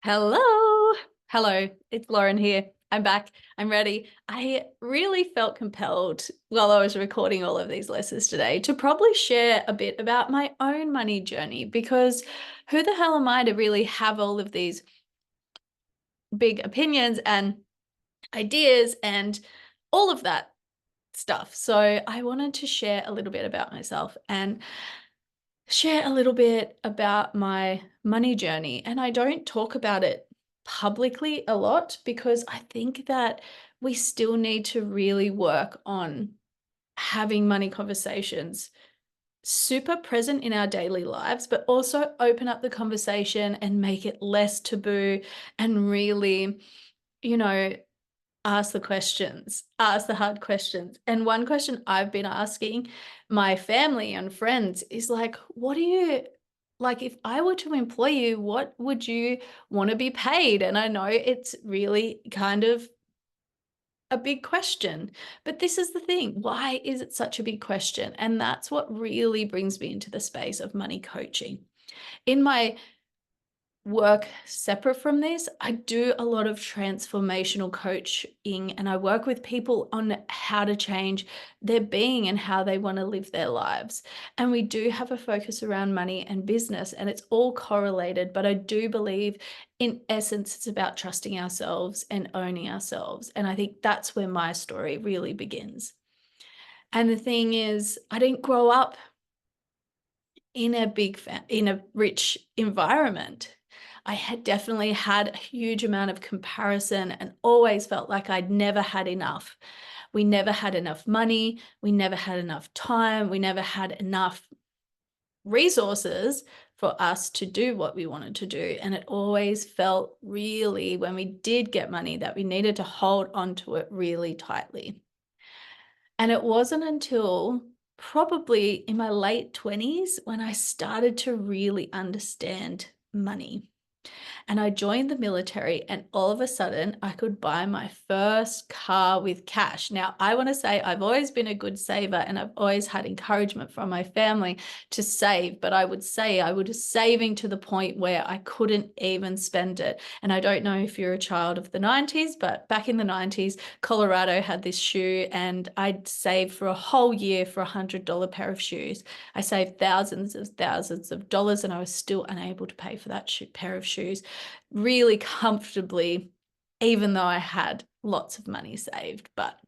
Hello. Hello, it's Lauren here. I'm back. I'm ready. I really felt compelled while I was recording all of these lessons today to probably share a bit about my own money journey because who the hell am I to really have all of these big opinions and ideas and all of that stuff. So I wanted to share a little bit about myself and share a little bit about my money journey. And I don't talk about it publicly a lot because I think that we still need to really work on having money conversations super present in our daily lives, but also open up the conversation and make it less taboo and really, you know, ask the questions, ask the hard questions. And one question I've been asking my family and friends is like, what do you like if I were to employ you, what would you want to be paid? And I know it's really kind of a big question, but this is the thing. Why is it such a big question? And that's what really brings me into the space of money coaching. In my work separate from this, I do a lot of transformational coaching and I work with people on how to change their being and how they want to live their lives. And we do have a focus around money and business, and it's all correlated. But I do believe, in essence, it's about trusting ourselves and owning ourselves. And I think that's where my story really begins. And the thing is, I didn't grow up in in a rich environment. I had definitely had a huge amount of comparison and always felt like I'd never had enough. We never had enough money, we never had enough time, we never had enough resources for us to do what we wanted to do. And it always felt really, when we did get money, that we needed to hold on to it really tightly. And it wasn't until probably in my late 20s when I started to really understand money. And I joined the military, and all of a sudden I could buy my first car with cash. Now, I want to say I've always been a good saver and I've always had encouragement from my family to save, but I would say I was saving to the point where I couldn't even spend it. And I don't know if you're a child of the 90s, but back in the 90s, Colorado had this shoe and I'd saved for a whole year for $100 pair of shoes. I saved thousands of dollars and I was still unable to pay for that pair of shoes really comfortably, even though I had lots of money saved. But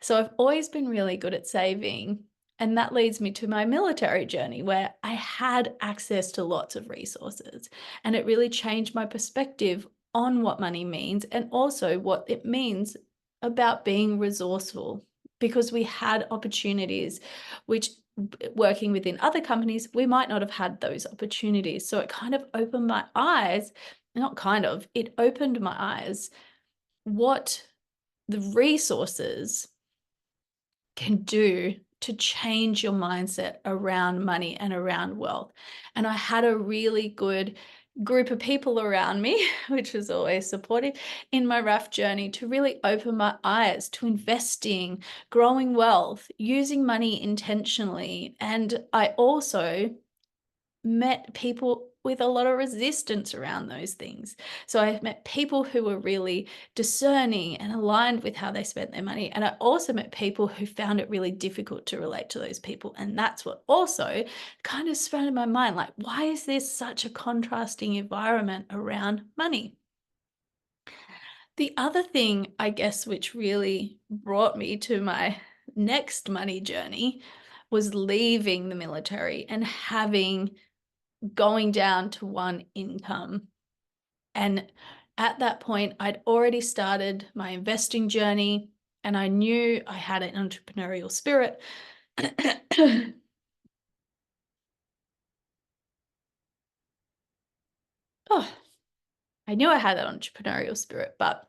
so I've always been really good at saving. And that leads me to my military journey where I had access to lots of resources. And it really changed my perspective on what money means and also what it means about being resourceful, because we had opportunities which, working within other companies, we might not have had those opportunities. So it kind of opened my eyes, not kind of, it opened my eyes what the resources can do to change your mindset around money and around wealth. And I had a really good group of people around me, which was always supportive in my RAF journey, to really open my eyes to investing, growing wealth, using money intentionally. And I also met people with a lot of resistance around those things. So I met people who were really discerning and aligned with how they spent their money. And I also met people who found it really difficult to relate to those people. And that's what also kind of sprouted my mind, like, why is there such a contrasting environment around money? The other thing, I guess, which really brought me to my next money journey was leaving the military and having going down to one income. And at that point, I'd already started my investing journey and I knew I had an entrepreneurial spirit. Oh, I knew I had that entrepreneurial spirit, but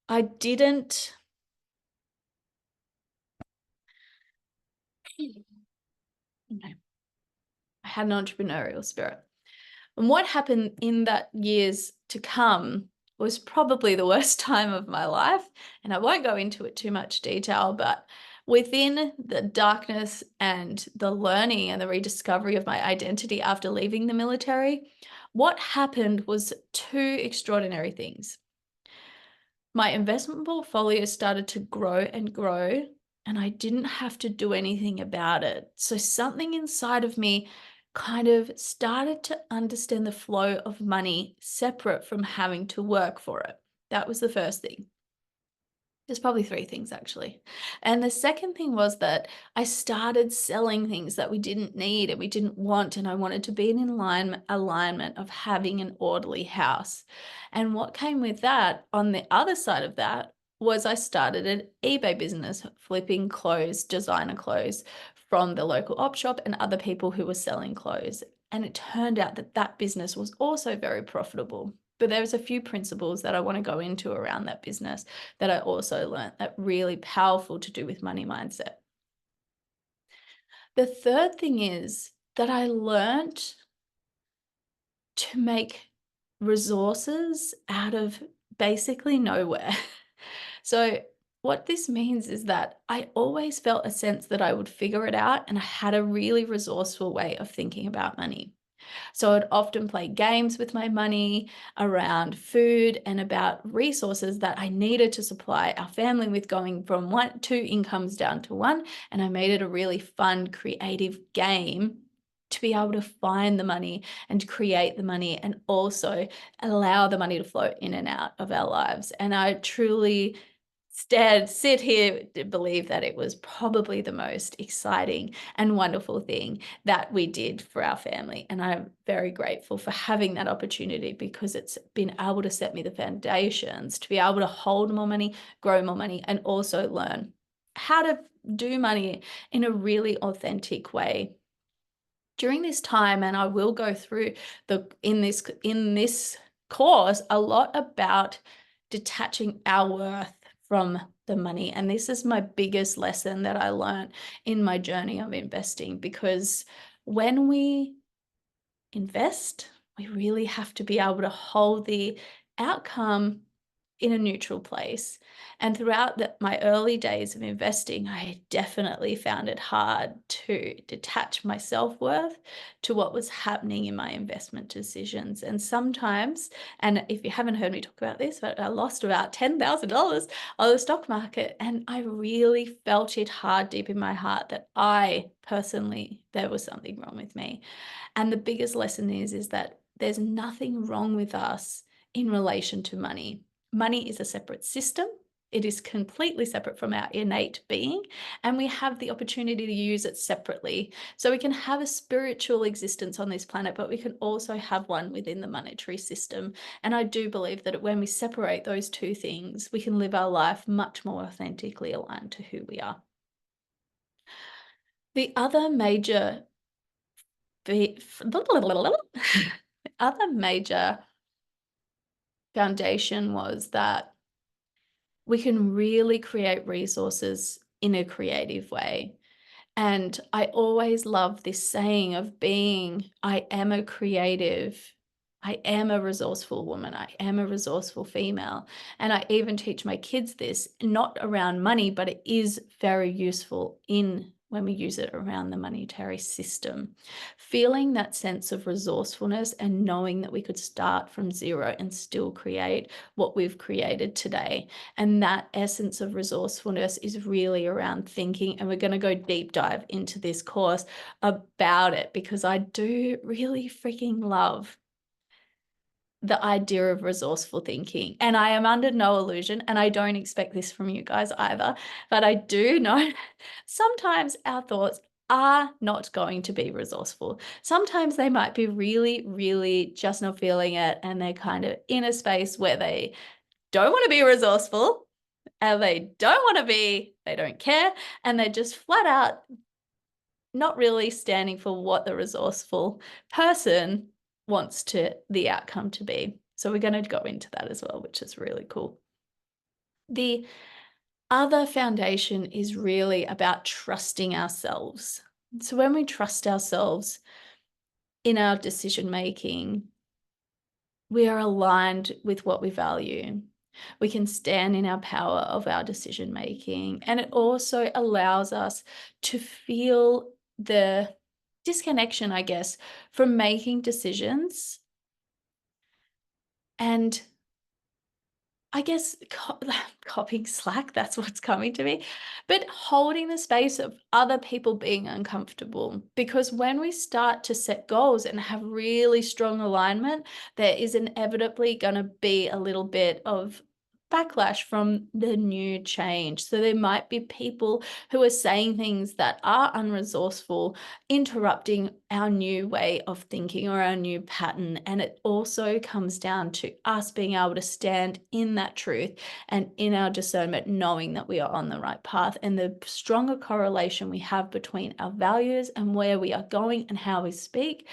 I didn't. Okay, I had an entrepreneurial spirit. And what happened in that years to come was probably the worst time of my life. And I won't go into it too much detail, but within the darkness and the learning and the rediscovery of my identity after leaving the military, What happened was two extraordinary things. My investment portfolio started to grow and grow, and I didn't have to do anything about it. So something inside of me kind of started to understand the flow of money separate from having to work for it. That was the first thing. There's probably three things actually. And the second thing was that I started selling things that we didn't need and we didn't want, and I wanted to be in alignment of having an orderly house. And what came with that on the other side of that was I started an eBay business flipping clothes, designer clothes from the local op shop and other people who were selling clothes. And it turned out that that business was also very profitable. But there was a few principles that I want to go into around that business that I also learned that really powerful to do with money mindset. The third thing is that I learned to make resources out of basically nowhere. So what this means is that I always felt a sense that I would figure it out, and I had a really resourceful way of thinking about money. So I'd often play games with my money around food and about resources that I needed to supply our family with, going from two incomes down to one. And I made it a really fun, creative game to be able to find the money and create the money and also allow the money to flow in and out of our lives. And I truly sit here to believe that it was probably the most exciting and wonderful thing that we did for our family. And I'm very grateful for having that opportunity, because it's been able to set me the foundations to be able to hold more money, grow more money, and also learn how to do money in a really authentic way. During this time, and I will go through in this course a lot about detaching our worth from the money. And this is my biggest lesson that I learned in my journey of investing, because when we invest, we really have to be able to hold the outcome in a neutral place. And throughout my early days of investing, I definitely found it hard to detach my self-worth to what was happening in my investment decisions. And sometimes, and if you haven't heard me talk about this, but I lost about $10,000 on the stock market, and I really felt it hard deep in my heart that I personally, there was something wrong with me. And the biggest lesson is that there's nothing wrong with us in relation to money. Money is a separate system. It is completely separate from our innate being, and we have the opportunity to use it separately. So we can have a spiritual existence on this planet, but we can also have one within the monetary system. And I do believe that when we separate those two things, we can live our life much more authentically aligned to who we are. The other major the other major foundation was that we can really create resources in a creative way. And I always love this saying of being, I am a creative, I am a resourceful woman, I am a resourceful female. And I even teach my kids this, not around money, but it is very useful in when we use it around the monetary system. Feeling that sense of resourcefulness and knowing that we could start from zero and still create what we've created today. And that essence of resourcefulness is really around thinking. And we're going to go deep dive into this course about it, because I do really freaking love the idea of resourceful thinking. And I am under no illusion, and I don't expect this from you guys either, but I do know sometimes our thoughts are not going to be resourceful. Sometimes they might be really, really just not feeling it, and they're kind of in a space where they don't want to be resourceful, and they don't care, and they're just flat out not really standing for what the resourceful person wants the outcome to be. So we're going to go into that as well, which is really cool. The other foundation is really about trusting ourselves. So when we trust ourselves in our decision making, we are aligned with what we value. We can stand in our power of our decision making. And it also allows us to feel the disconnection, I guess, from making decisions And I guess copying Slack, that's what's coming to me, but holding the space of other people being uncomfortable. Because when we start to set goals and have really strong alignment, there is inevitably going to be a little bit of backlash from the new change. So there might be people who are saying things that are unresourceful, interrupting our new way of thinking or our new pattern. And it also comes down to us being able to stand in that truth and in our discernment, knowing that we are on the right path. And the stronger correlation we have between our values and where we are going and how we speak,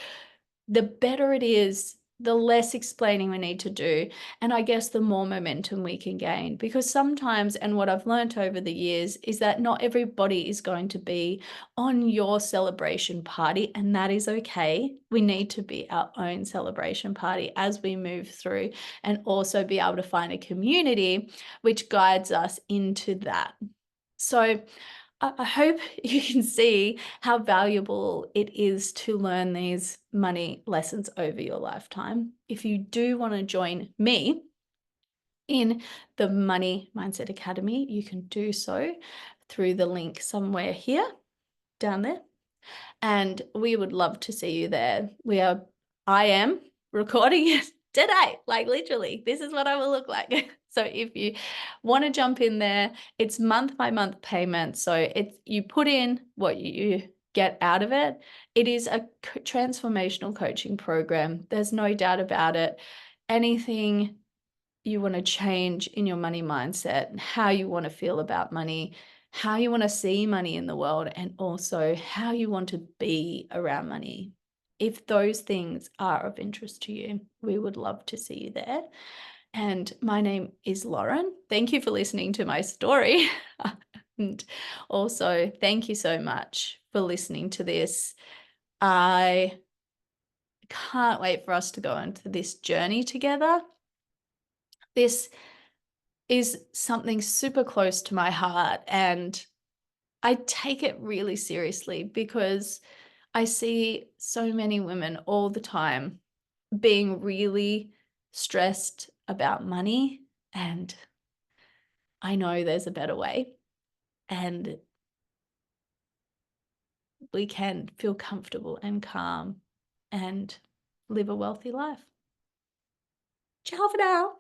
the better it is, the less explaining we need to do. And I guess the more momentum we can gain. Because sometimes, and what I've learned over the years, is that not everybody is going to be on your celebration party, and that is okay. We need to be our own celebration party as we move through, and also be able to find a community which guides us into that. So I hope you can see how valuable it is to learn these money lessons over your lifetime. If you do want to join me in the Money Mindset Academy, you can do so through the link somewhere here, down there. And we would love to see you there. I am recording it today, like literally, this is what I will look like. So if you want to jump in there, it's month by month payment. So you put in what you get out of it. It is a transformational coaching program. There's no doubt about it. Anything you want to change in your money mindset, how you want to feel about money, how you want to see money in the world, and also how you want to be around money. If those things are of interest to you, we would love to see you there. And my name is Lauren. Thank you for listening to my story. And also, thank you so much for listening to this. I can't wait for us to go into this journey together. This is something super close to my heart, and I take it really seriously because I see so many women all the time being really stressed about money, and I know there's a better way, and we can feel comfortable and calm and live a wealthy life. Ciao for now.